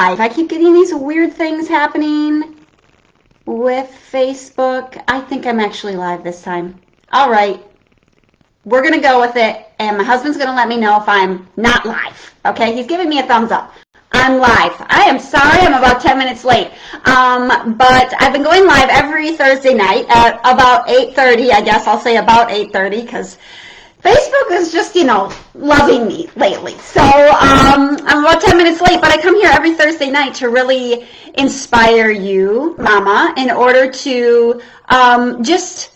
live. I keep getting these weird things happening with Facebook. I think I'm actually live this time. All right. We're going to go with it, and my husband's going to let me know if I'm not live. Okay? He's giving me a thumbs up. I'm live. I am sorry I'm about 10 minutes late. But I've been going live every Thursday night at about 8:30, I guess. I'll say about 8:30 because Facebook is just, loving me lately. So I'm about 10 minutes late, but I come here every Thursday night to really inspire you, Mama, in order to just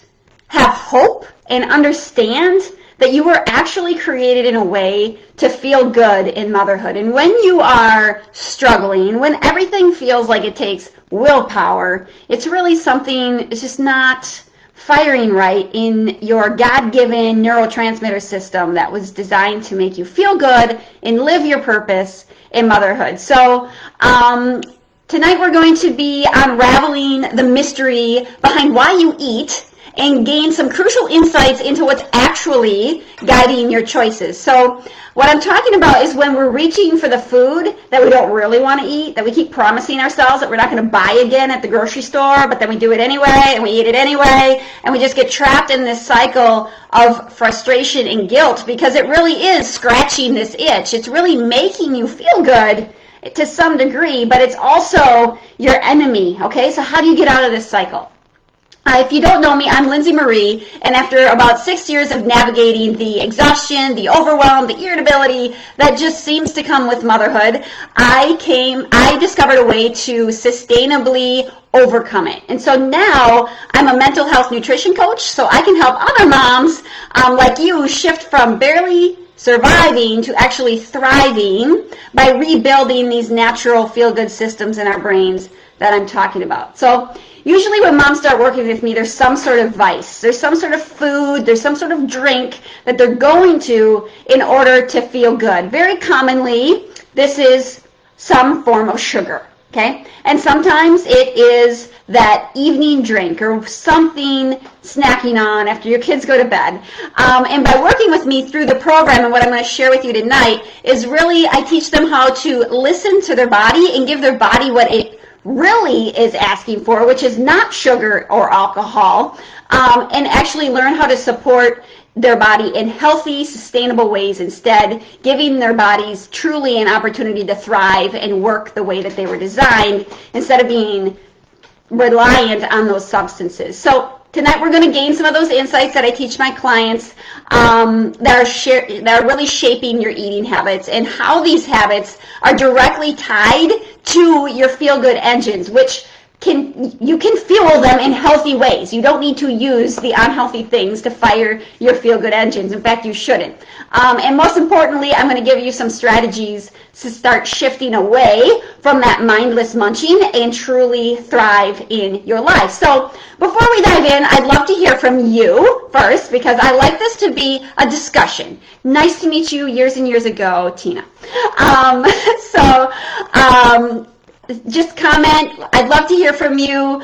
have hope and understand that you were actually created in a way to feel good in motherhood. And when you are struggling, when everything feels like it takes willpower, it's really something, it's just not firing right in your God-given neurotransmitter system that was designed to make you feel good and live your purpose in motherhood. So tonight we're going to be unraveling the mystery behind why you eat and gain some crucial insights into what's actually guiding your choices. So what I'm talking about is when we're reaching for the food that we don't really want to eat, that we keep promising ourselves that we're not going to buy again at the grocery store, but then we do it anyway, and we eat it anyway, and we just get trapped in this cycle of frustration and guilt because it really is scratching this itch. It's really making you feel good to some degree, but it's also your enemy, okay? So how do you get out of this cycle? If you don't know me, I'm Lindsay Marie, and after about 6 years of navigating the exhaustion, the overwhelm, the irritability that just seems to come with motherhood, I discovered a way to sustainably overcome it. And so now I'm a mental health nutrition coach, so I can help other moms like you shift from barely surviving to actually thriving by rebuilding these natural feel-good systems in our brains that I'm talking about. So usually when moms start working with me, there's some sort of vice. There's some sort of food, there's some sort of drink that they're going to in order to feel good. Very commonly, this is some form of sugar, okay? And sometimes it is that evening drink or something snacking on after your kids go to bed. And by working with me through the program, and what I'm going to share with you tonight is really I teach them how to listen to their body and give their body what it really is asking for, which is not sugar or alcohol, and actually learn how to support their body in healthy, sustainable ways instead, giving their bodies truly an opportunity to thrive and work the way that they were designed instead of being reliant on those substances. So tonight we're going to gain some of those insights that I teach my clients that are really shaping your eating habits and how these habits are directly tied to your feel-good engines, which you can fuel them in healthy ways. You don't need to use the unhealthy things to fire your feel-good engines. In fact, you shouldn't. And most importantly, I'm going to give you some strategies to start shifting away from that mindless munching and truly thrive in your life. So before we dive in, I'd love to hear from you first because I like this to be a discussion. Nice to meet you years and years ago, Tina. Just comment. I'd love to hear from you.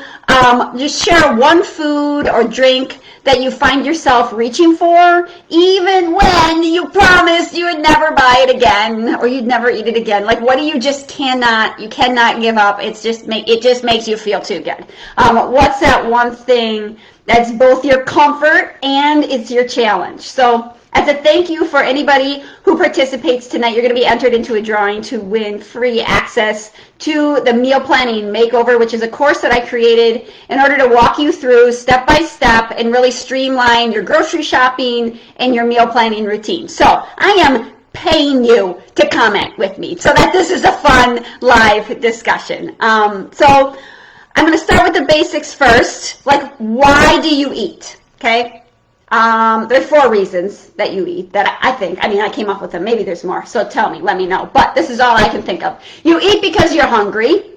Just share one food or drink that you find yourself reaching for, even when you promised you would never buy it again or you'd never eat it again. Like, what do you just cannot give up? It just makes you feel too good. What's that one thing that's both your comfort and it's your challenge? So as a thank you for anybody who participates tonight, you're going to be entered into a drawing to win free access to the Meal Planning Makeover, which is a course that I created in order to walk you through step by step and really streamline your grocery shopping and your meal planning routine. So I am paying you to comment with me so that this is a fun live discussion. So I'm going to start with the basics first. Like, why do you eat? Okay. There are 4 reasons that you eat that I think, I came up with them. Maybe there's more, so tell me, let me know. But this is all I can think of. You eat because you're hungry.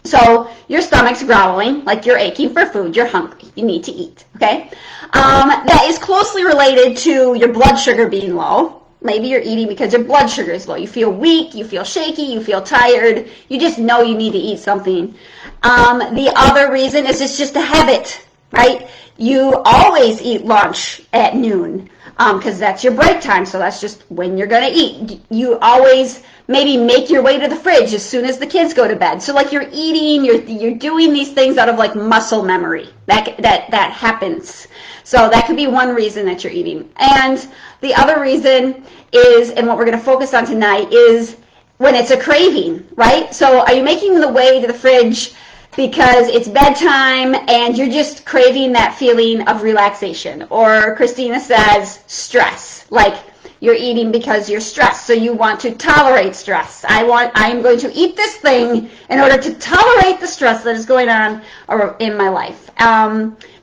So your stomach's growling, like you're aching for food. You're hungry. You need to eat, okay? That is closely related to your blood sugar being low. Maybe you're eating because your blood sugar is low. You feel weak, you feel shaky, you feel tired. You just know you need to eat something. The other reason is it's just a habit, right? You always eat lunch at noon. because that's your break time. So that's just when you're going to eat. You always maybe make your way to the fridge as soon as the kids go to bed. So like you're eating, you're doing these things out of like muscle memory. That happens. So that could be one reason that you're eating. And the other reason is, and what we're going to focus on tonight, is when it's a craving, right? So are you making the way to the fridge because it's bedtime and you're just craving that feeling of relaxation? Or Christina says stress, like you're eating because you're stressed, so you want to tolerate stress. I am going to eat this thing in order to tolerate the stress that is going on in my life.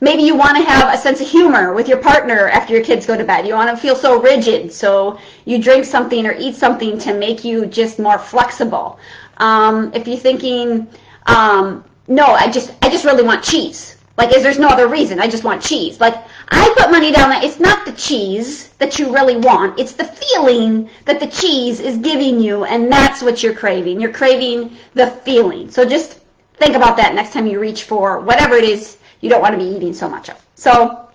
Maybe you want to have a sense of humor with your partner after your kids go to bed. You want to feel so rigid, so you drink something or eat something to make you just more flexible. If you're thinking, no, I just really want cheese. Like, there's no other reason. I just want cheese. Like, I put money down that it's not the cheese that you really want. It's the feeling that the cheese is giving you, and that's what you're craving. You're craving the feeling. So just think about that next time you reach for whatever it is you don't want to be eating so much of. So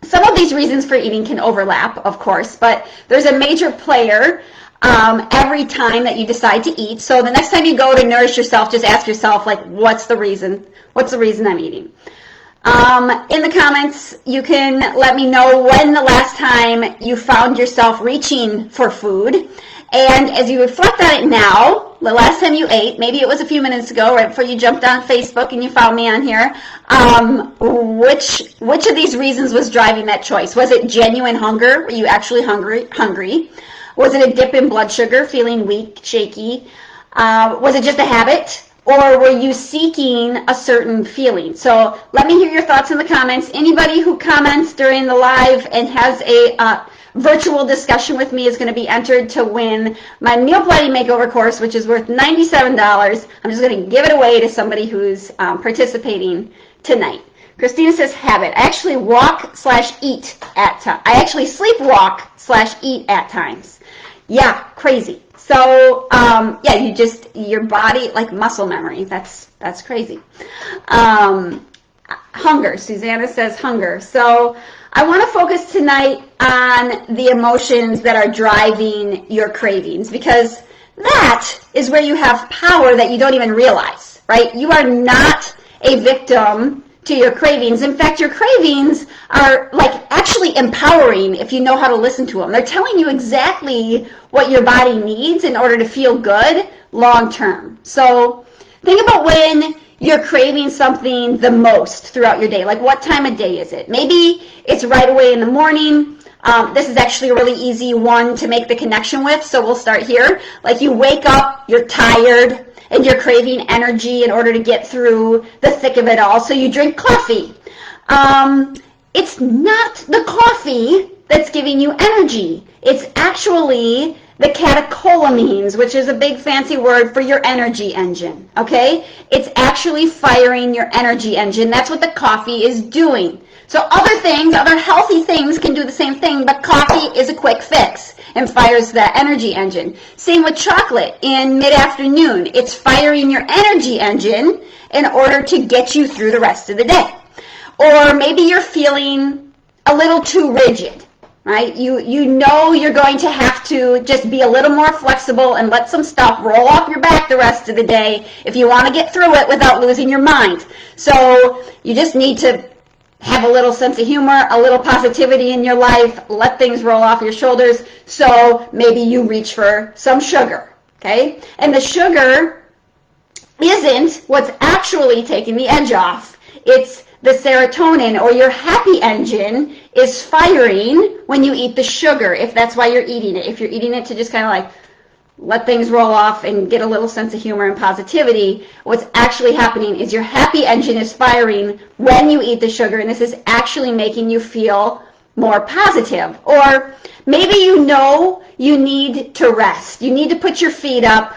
some of these reasons for eating can overlap, of course, but there's a major player every time that you decide to eat. So the next time you go to nourish yourself, just ask yourself, like, what's the reason? What's the reason I'm eating? In the comments, you can let me know when the last time you found yourself reaching for food. And as you reflect on it now, the last time you ate, maybe it was a few minutes ago, right before you jumped on Facebook and you found me on here, which of these reasons was driving that choice? Was it genuine hunger? Were you actually hungry? Was it a dip in blood sugar, feeling weak, shaky? Was it just a habit? Or were you seeking a certain feeling? So let me hear your thoughts in the comments. Anybody who comments during the live and has a virtual discussion with me is going to be entered to win my meal planning makeover course, which is worth $97. I'm just going to give it away to somebody who's participating tonight. Christina says habit. I actually walk/eat at times. I actually sleepwalk/eat at times. Yeah, crazy. So, yeah, your body, like muscle memory, that's crazy. Hunger, Susanna says hunger. So I want to focus tonight on the emotions that are driving your cravings, because that is where you have power that you don't even realize, right? You are not a victim to your cravings. In fact, your cravings are like actually empowering if you know how to listen to them. They're telling you exactly what your body needs in order to feel good long term. So think about when you're craving something the most throughout your day. Like, what time of day is it? Maybe it's right away in the morning. This is actually a really easy one to make the connection with, so we'll start here. Like, you wake up, you're tired, and you're craving energy in order to get through the thick of it all, so you drink coffee. It's not the coffee that's giving you energy. It's actually the catecholamines, which is a big fancy word for your energy engine, okay? It's actually firing your energy engine. That's what the coffee is doing. So other things, other healthy things can do the same thing, but coffee is a quick fix and fires the energy engine. Same with chocolate in mid-afternoon. It's firing your energy engine in order to get you through the rest of the day. Or maybe you're feeling a little too rigid, right? You know you're going to have to just be a little more flexible and let some stuff roll off your back the rest of the day if you want to get through it without losing your mind. So you just need to have a little sense of humor, a little positivity in your life, let things roll off your shoulders. So maybe you reach for some sugar, okay? And the sugar isn't what's actually taking the edge off. It's the serotonin, or your happy engine, is firing when you eat the sugar, if that's why you're eating it. If you're eating it to just kind of like let things roll off and get a little sense of humor and positivity, what's actually happening is your happy engine is firing when you eat the sugar, and this is actually making you feel more positive. Or maybe you know you need to rest. You need to put your feet up.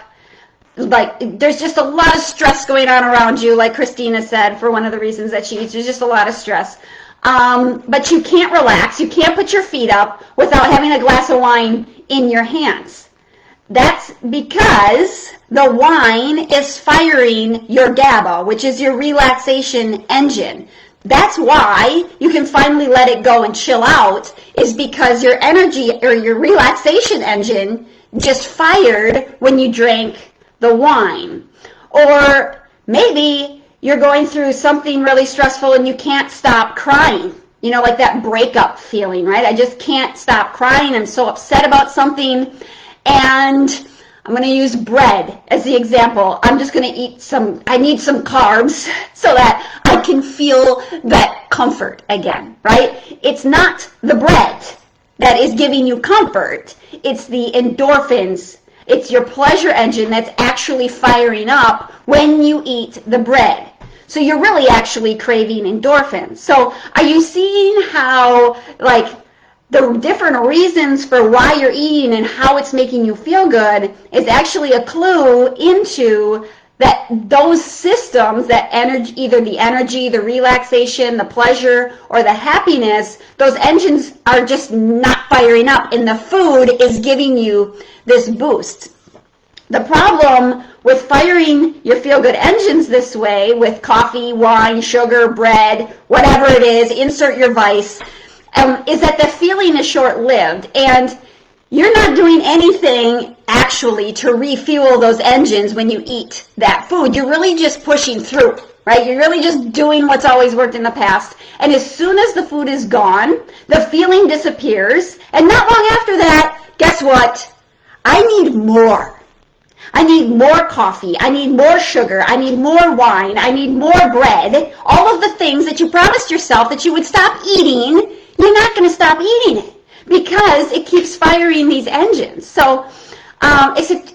Like, there's just a lot of stress going on around you, like Christina said, for one of the reasons that she eats. There's just a lot of stress. But you can't relax. You can't put your feet up without having a glass of wine in your hands. That's because the wine is firing your GABA, which is your relaxation engine. that's why you can finally let it go and chill out, is because your energy or your relaxation engine just fired when you drank the wine. Or maybe you're going through something really stressful and you can't stop crying. You know, like that breakup feeling, right? I just can't stop crying. I'm so upset about something. And I'm going to use bread as the example. I'm just going to eat I need some carbs so that I can feel that comfort again, right? It's not the bread that is giving you comfort. It's the endorphins. It's your pleasure engine that's actually firing up when you eat the bread. So you're really actually craving endorphins. So are you seeing how, like, the different reasons for why you're eating and how it's making you feel good is actually a clue into that those systems, that energy, either the energy, the relaxation, the pleasure, or the happiness, those engines are just not firing up, and the food is giving you this boost. The problem with firing your feel-good engines this way, with coffee, wine, sugar, bread, whatever it is, insert your vice, is that the feeling is short-lived, and you're not doing anything actually to refuel those engines when you eat that food. You're really just pushing through, right? You're really just doing what's always worked in the past. And as soon as the food is gone, the feeling disappears. And not long after that, guess what? I need more. I need more coffee. I need more sugar. I need more wine. I need more bread. All of the things that you promised yourself that you would stop eating, you're not going to stop eating it, because it keeps firing these engines. So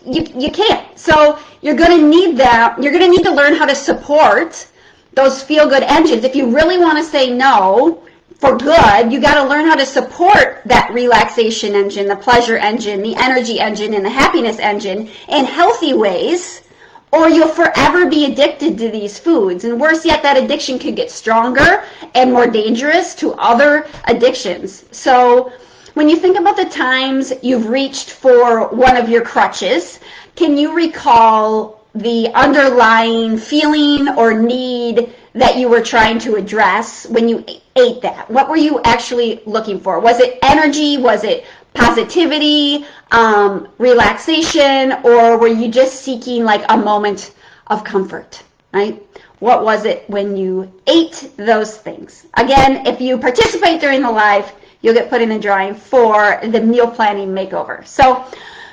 you can't. So you're going to need that. You're going to need to learn how to support those feel-good engines. If you really want to say no for good, you got to learn how to support that relaxation engine, the pleasure engine, the energy engine, and the happiness engine in healthy ways, or you'll forever be addicted to these foods. And worse yet, that addiction could get stronger and more dangerous to other addictions. So when you think about the times you've reached for one of your crutches, can you recall the underlying feeling or need that you were trying to address when you ate that? What were you actually looking for? Was it energy? Was it positivity, relaxation, or were you just seeking like a moment of comfort, right? What was it when you ate those things? Again, if you participate during the live, you'll get put in a drawing for the meal planning makeover. So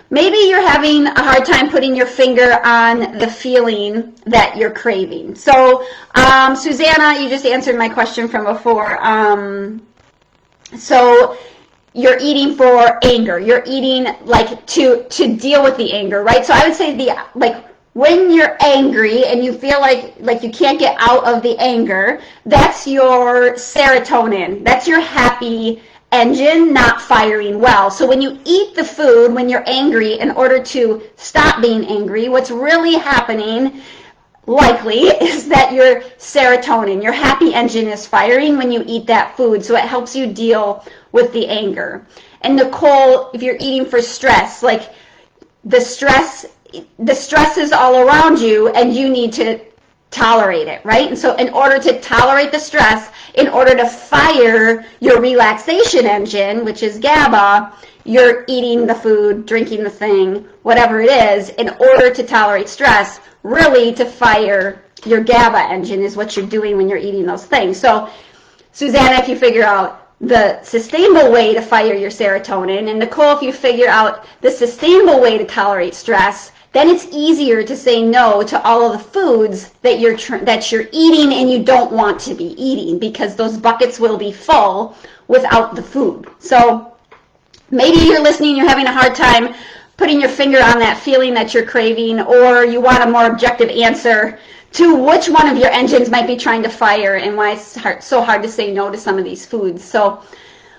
maybe you're having a hard time putting your finger on the feeling that you're craving. So Susanna, you just answered my question from before. So you're eating for anger. You're eating like to deal with the anger, right? So I would say when you're angry and you feel like you can't get out of the anger, that's your serotonin. That's your happy engine not firing well. So when you eat the food when you're angry, in order to stop being angry, what's really happening likely is that your serotonin, your happy engine, is firing when you eat that food. So it helps you deal with the anger. And Nicole, if you're eating for stress, like the stress is all around you and you need to tolerate it, right? And so in order to tolerate the stress, in order to fire your relaxation engine, which is GABA, you're eating the food, drinking the thing, whatever it is, in order to tolerate stress. Really, to fire your GABA engine is what you're doing when you're eating those things. So Susanna, if you figure out the sustainable way to fire your serotonin, and Nicole, if you figure out the sustainable way to tolerate stress, then it's easier to say no to all of the foods that you're eating and you don't want to be eating, because those buckets will be full without the food. So maybe you're listening, you're having a hard time putting your finger on that feeling that you're craving, or you want a more objective answer to which one of your engines might be trying to fire and why it's so hard to say no to some of these foods. So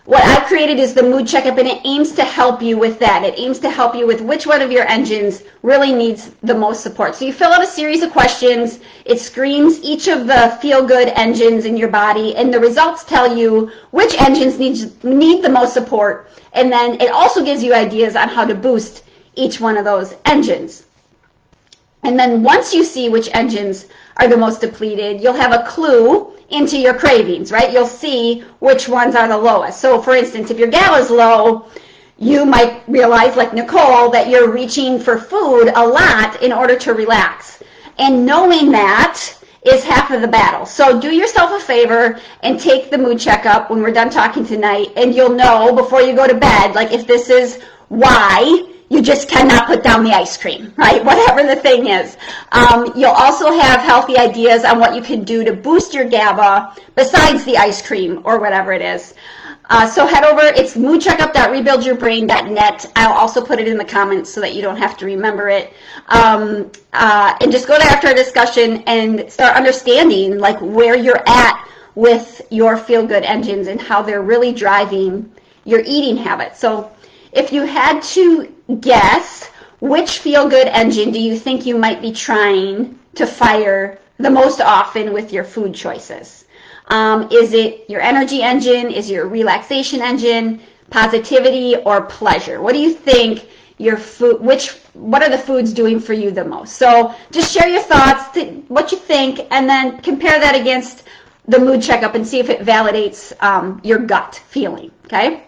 what I've created is the mood checkup, and it aims to help you with that. It aims to help you with which one of your engines really needs the most support. So you fill out a series of questions. It screens each of the feel-good engines in your body, and the results tell you which engines need the most support. And then it also gives you ideas on how to boost each one of those engines. And then once you see which engines are the most depleted, you'll have a clue into your cravings, right? You'll see which ones are the lowest. So for instance, if your GABA is low, you might realize, like Nicole, that you're reaching for food a lot in order to relax. And knowing that is half of the battle. So do yourself a favor and take the mood checkup when we're done talking tonight, and you'll know before you go to bed, like if this is why you just cannot put down the ice cream, right? Whatever the thing is. You'll also have healthy ideas on what you can do to boost your GABA besides the ice cream or whatever it is. So head over, it's moodcheckup.rebuildyourbrain.net. I'll also put it in the comments so that you don't have to remember it. And just go there after our discussion and start understanding like where you're at with your feel-good engines and how they're really driving your eating habits. So if you had to guess, which feel-good engine do you think you might be trying to fire the most often with your food choices? Is it your energy engine? Is it your relaxation engine, positivity, or pleasure? What do you think your food, what are the foods doing for you the most? So just share your thoughts, what you think, and then compare that against the mood checkup and see if it validates your gut feeling, okay?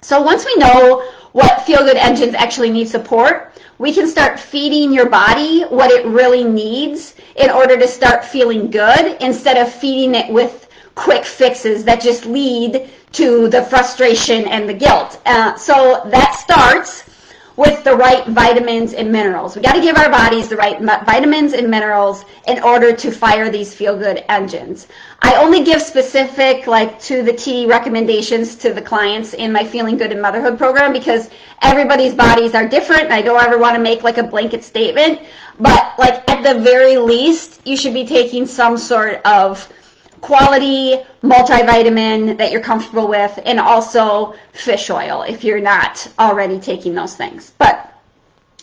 So once we know what feel-good engines actually need support, we can start feeding your body what it really needs in order to start feeling good instead of feeding it with quick fixes that just lead to the frustration and the guilt. So that starts with the right vitamins and minerals. We got to give our bodies the right vitamins and minerals in order to fire these feel-good engines. I only give specific, like to the T recommendations to the clients in my Feeling Good in Motherhood program because everybody's bodies are different and I don't ever want to make like a blanket statement, but like at the very least, you should be taking some sort of quality multivitamin that you're comfortable with, and also fish oil if you're not already taking those things. But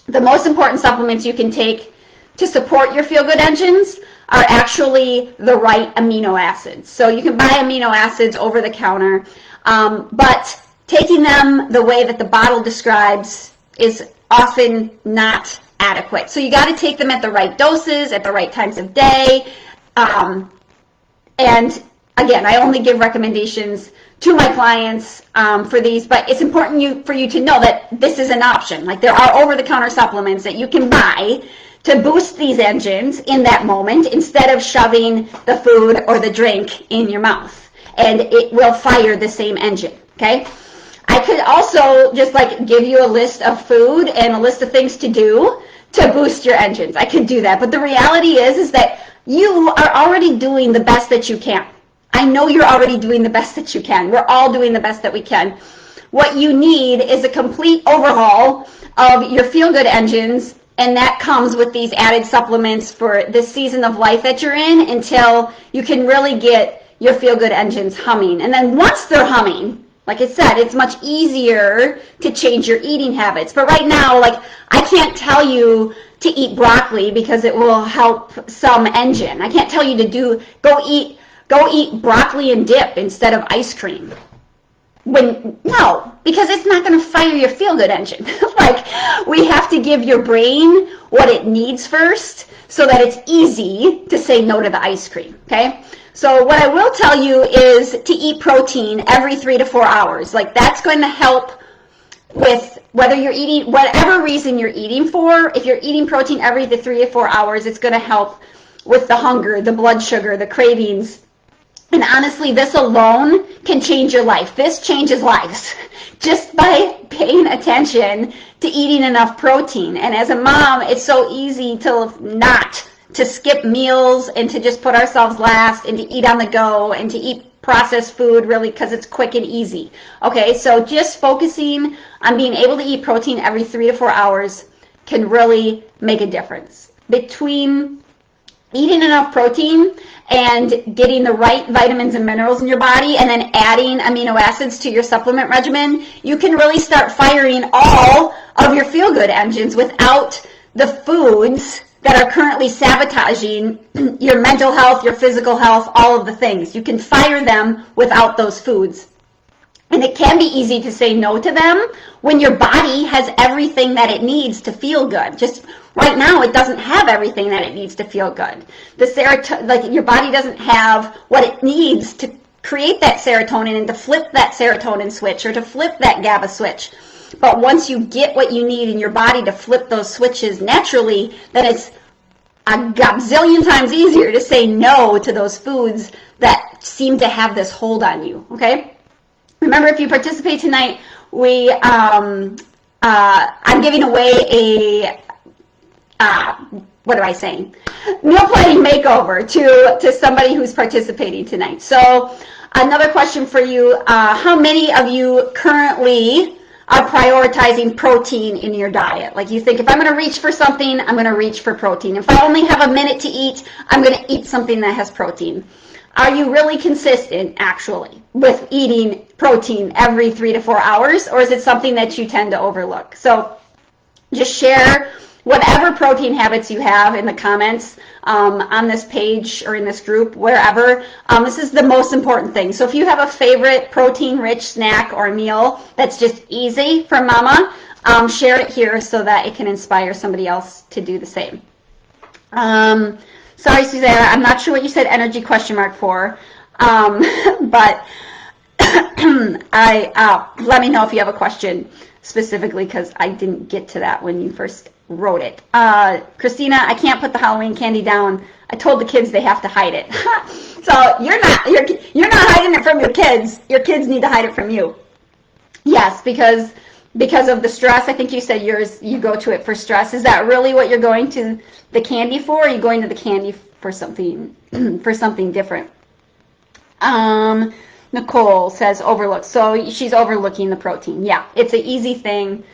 the most important supplements you can take to support your feel-good engines are actually the right amino acids. So you can buy amino acids over the counter, but taking them the way that the bottle describes is often not adequate. So you got to take them at the right doses, at the right times of day. And again, I only give recommendations to my clients for these, but it's important for you to know that this is an option. Like there are over-the-counter supplements that you can buy to boost these engines in that moment instead of shoving the food or the drink in your mouth. And it will fire the same engine, okay? I could also just like give you a list of food and a list of things to do to boost your engines. I could do that, but the reality is that you are already doing the best that you can. I know you're already doing the best that you can. We're all doing the best that we can. What you need is a complete overhaul of your feel-good engines, and that comes with these added supplements for this season of life that you're in until you can really get your feel-good engines humming. And then once they're humming, like I said, it's much easier to change your eating habits. But right now, like I can't tell you to eat broccoli because it will help some engine. I can't tell you to go eat broccoli and dip instead of ice cream. No, because it's not going to fire your feel-good engine. Like we have to give your brain what it needs first so that it's easy to say no to the ice cream, okay? So what I will tell you is to eat protein every 3 to 4 hours. Like that's going to help with whether you're eating, whatever reason you're eating for. If you're eating protein every 3 to 4 hours, it's going to help with the hunger, the blood sugar, the cravings. And honestly, this alone can change your life. This changes lives just by paying attention to eating enough protein. And as a mom, it's so easy to skip meals and to just put ourselves last and to eat on the go and to eat processed food really because it's quick and easy. Okay, so just focusing on being able to eat protein every 3 to 4 hours can really make a difference. Between eating enough protein and getting the right vitamins and minerals in your body and then adding amino acids to your supplement regimen, you can really start firing all of your feel-good engines without the foods that are currently sabotaging your mental health, your physical health, all of the things. You can fire them without those foods. And it can be easy to say no to them when your body has everything that it needs to feel good. Just right now it doesn't have everything that it needs to feel good. The like your body doesn't have what it needs to create that serotonin and to flip that serotonin switch or to flip that GABA switch. But once you get what you need in your body to flip those switches naturally, then it's a gazillion times easier to say no to those foods that seem to have this hold on you, okay? Remember, if you participate tonight, I'm giving away a what am I saying? Meal planning makeover to somebody who's participating tonight. So another question for you, how many of you currently are prioritizing protein in your diet? Like you think, if I'm going to reach for something, I'm going to reach for protein. If I only have a minute to eat, I'm going to eat something that has protein. Are you really consistent, actually, with eating protein every 3 to 4 hours, or is it something that you tend to overlook? So just share whatever protein habits you have in the comments on this page or in this group, wherever. This is the most important thing. So if you have a favorite protein-rich snack or meal that's just easy for mama, share it here so that it can inspire somebody else to do the same. Sorry, Susanna, I'm not sure what you said energy question mark for, but let me know if you have a question specifically, because I didn't get to that when you first wrote it. Christina, I can't put the Halloween candy down. I told the kids they have to hide it. So you're not hiding it from your kids. Your kids need to hide it from you. Yes, because of the stress. I think you said you go to it for stress. Is that really what you're going to the candy for? Or are you going to the candy for something different? Nicole says overlook. So she's overlooking the protein. Yeah, it's an easy thing.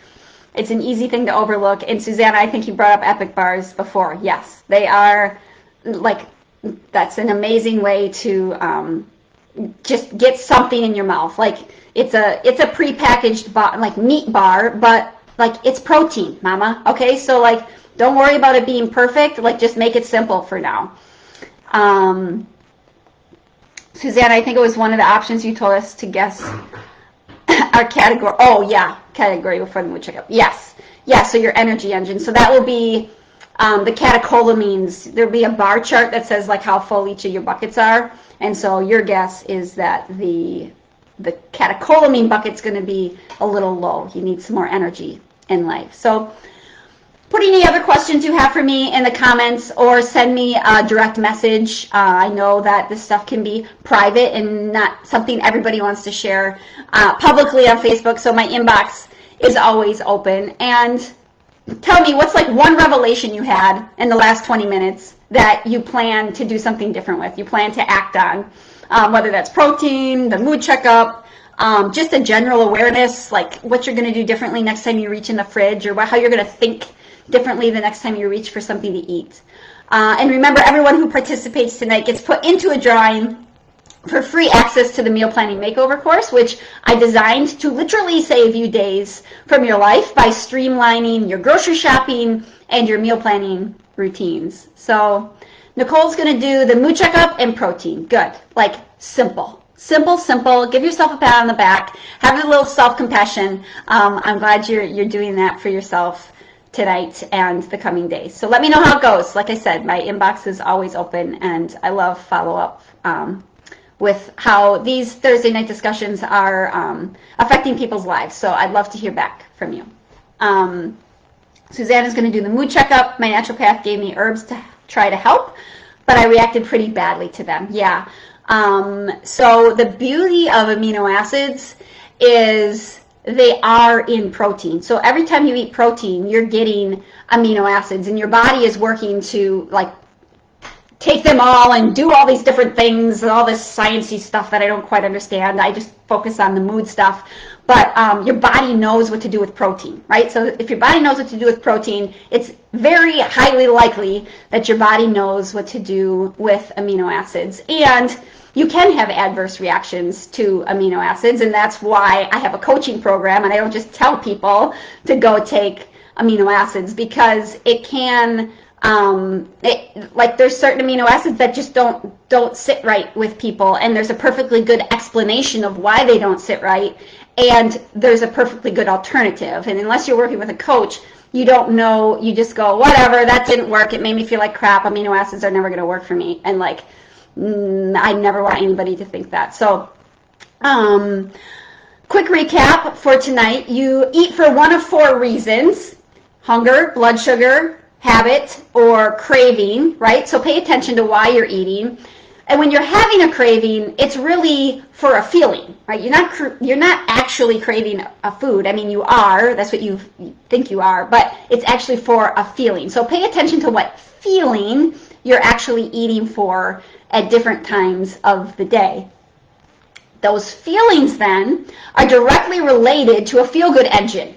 It's an easy thing to overlook. And Susanna, I think you brought up Epic bars before. Yes, they are that's an amazing way to just get something in your mouth. Like it's a prepackaged meat bar, but it's protein, mama. Okay, so don't worry about it being perfect. Just make it simple for now. Susanna, I think it was one of the options you told us to guess our category. Oh yeah, category before the mood checkup. Yes. So your energy engine. So that will be the catecholamines. There'll be a bar chart that says how full each of your buckets are. And so your guess is that the catecholamine bucket's going to be a little low. You need some more energy in life. So put any other questions you have for me in the comments, or send me a direct message. I know that this stuff can be private and not something everybody wants to share publicly on Facebook, so my inbox is always open. And tell me, what's one revelation you had in the last 20 minutes that you plan to do something different with, you plan to act on, whether that's protein, the mood checkup, just a general awareness, what you're going to do differently next time you reach in the fridge, or how you're going to think differently the next time you reach for something to eat. And remember, everyone who participates tonight gets put into a drawing for free access to the Meal Planning Makeover course, which I designed to literally save you days from your life by streamlining your grocery shopping and your meal planning routines. So Nicole's going to do the mood checkup and protein. Good. Simple. Simple. Give yourself a pat on the back. Have a little self-compassion. I'm glad you're doing that for yourself tonight and the coming days. So let me know how it goes. Like I said, my inbox is always open, and I love follow-up with how these Thursday night discussions are affecting people's lives. So I'd love to hear back from you. Susanna's going to do the mood checkup. My naturopath gave me herbs to try to help, but I reacted pretty badly to them. Yeah. So the beauty of amino acids is they are in protein. So every time you eat protein, you're getting amino acids, and your body is working to take them all and do all these different things and all this sciencey stuff that I don't quite understand. I just focus on the mood stuff. But your body knows what to do with protein, right? So if your body knows what to do with protein, it's very highly likely that your body knows what to do with amino acids. And you can have adverse reactions to amino acids, and that's why I have a coaching program, and I don't just tell people to go take amino acids, because it can, there's certain amino acids that just don't sit right with people, and there's a perfectly good explanation of why they don't sit right, and there's a perfectly good alternative. And unless you're working with a coach, you don't know, you just go, whatever, that didn't work, it made me feel like crap, amino acids are never going to work for me. And like, I never want anybody to think that. So, quick recap for tonight. You eat for one of 4 reasons: hunger, blood sugar, habit, or craving, right? So pay attention to why you're eating. And when you're having a craving, it's really for a feeling, right? You're not actually craving a food. I mean, you are. That's what you think you are, but it's actually for a feeling. So pay attention to what feeling you're actually eating for at different times of the day. Those feelings then are directly related to a feel-good engine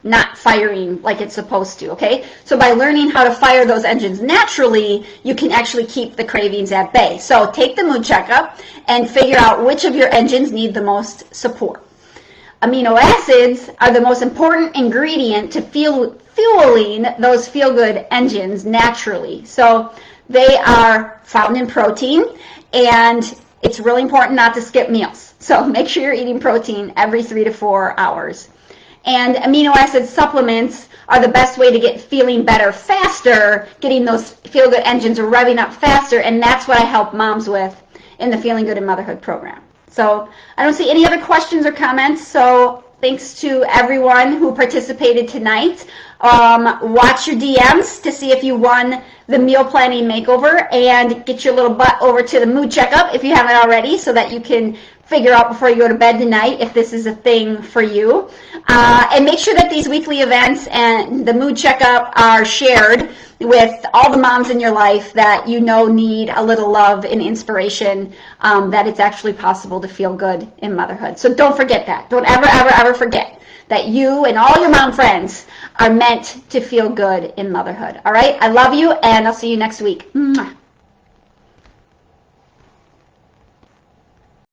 not firing like it's supposed to, okay? So by learning how to fire those engines naturally, you can actually keep the cravings at bay. So take the mood checkup and figure out which of your engines need the most support. Amino acids are the most important ingredient to fueling those feel-good engines naturally. So they are found in protein, and it's really important not to skip meals. So make sure you're eating protein every 3 to 4 hours. And amino acid supplements are the best way to get feeling better faster, getting those feel-good engines revving up faster, and that's what I help moms with in the Feeling Good in Motherhood program. So I don't see any other questions or comments, so thanks to everyone who participated tonight. Watch your DMs to see if you won the meal planning makeover, and get your little butt over to the mood checkup if you haven't already, so that you can figure out before you go to bed tonight if this is a thing for you. And make sure that these weekly events and the mood checkup are shared with all the moms in your life that you know need a little love and inspiration, that it's actually possible to feel good in motherhood. So don't forget that. Don't ever, ever, ever forget that you and all your mom friends are meant to feel good in motherhood. All right? I love you, and I'll see you next week. Mwah.